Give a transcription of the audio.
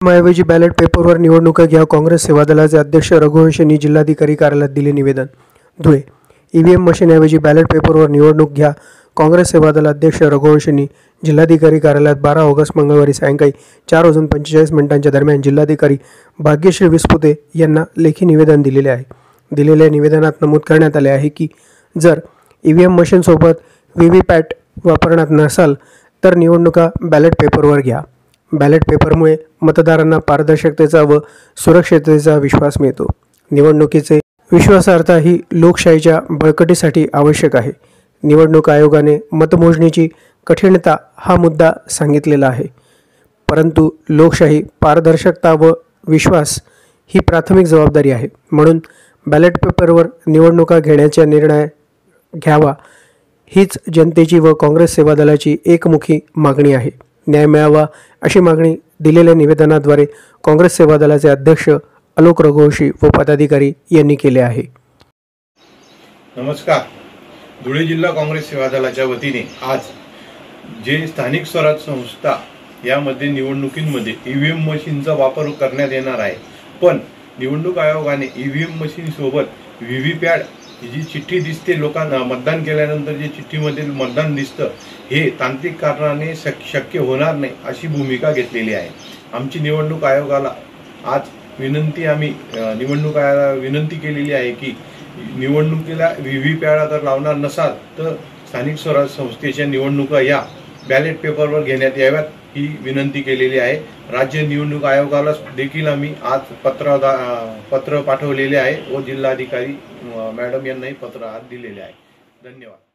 ऐवजी बॅलेट पेपरवर निवडणुका घ्या, काँग्रेस सेवा दलाचे अध्यक्ष रघुवंश यांनी जिल्हाधिकारी कार्यालयात दिले निवेदन. धुळे. ईव्हीएम मशीनऐवजी बॅलेट पेपरवर निवडणूक घ्या, काँग्रेस सेवा दल अध्यक्ष रघुवंश यांनी जिल्हाधिकारी कार्यालयात 12 ऑगस्ट मंगळवारी सायंकाळी 4:45 दरम्यान जिल्हाधिकारी भाग्यश्री विस्पुते यांना लेखी निवेदन दिलेले आहे. दिलेल्या निवेदनात नमूद करण्यात आले आहे की जर ईव्हीएम मशीनसोबत व्हीव्हीपॅट वापरणार नसाल तर निवडणुका बॅलेट पेपरवर घ्या. बॅलेट पेपरमुळे मतदारांना पारदर्शकतेचा व सुरक्षिततेचा विश्वास मिळतो. निवडणुकीचे विश्वासार्हता ही लोकशाहीच्या बळकटीसाठी आवश्यक आहे. निवडणूक आयोगाने मतमोजणीची कठीणता हा मुद्दा सांगितलेला आहे, परंतु लोकशाही, पारदर्शकता व विश्वास ही प्राथमिक जबाबदारी आहे. म्हणून बॅलेट पेपरवर निवडणुका घेण्याचा निर्णय घ्यावा हीच जनतेची व काँग्रेस सेवा दलाची एकमुखी मागणी आहे. न्याय मिळावा अशी मागणी दिलेल्या निवेदनाद्वारे काँग्रेस सेवा दलाचे अध्यक्ष आलोक रघुवंशी व पदाधिकारी यांनी केले आहे. नमस्कार. धुळे जिल्हा काँग्रेस सेवा दलाच्या वतीने आज जे स्थानिक स्वराज्य संस्था यामध्ये निवडणुकीमध्ये ईव्हीएम मशीनचा वापर करण्यात येणार आहे, पण निवडणूक आयोगाने ईव्हीएम मशीन सोबत व्हीव्हीपॅट जी चिठ्ठी दिसते, लोकांना मतदान केल्यानंतर जे चिठ्ठीमध्ये मतदान दिसतं हे तांत्रिक कारणाने शक्य होणार नाही अशी भूमिका घेतलेली आहे. आमची निवडणूक आयोगाला आज आम्ही निवडणूक आयोगाला विनंती केलेली आहे की निवडणुकीला व्हीव्हीपॅट जर लावणार नसाल तर स्थानिक स्वराज्य संस्थेच्या निवडणुका या बॅलेट पेपरवर घेण्यात याव्यात ही विनंती केलेली आहे. राज्य निवडणूक आयोगाला देखील आम्ही आज पत्र पाठवलेले आहे व जिल्हाधिकारी मॅडम यांनाही पत्र आज दिलेले आहे. धन्यवाद.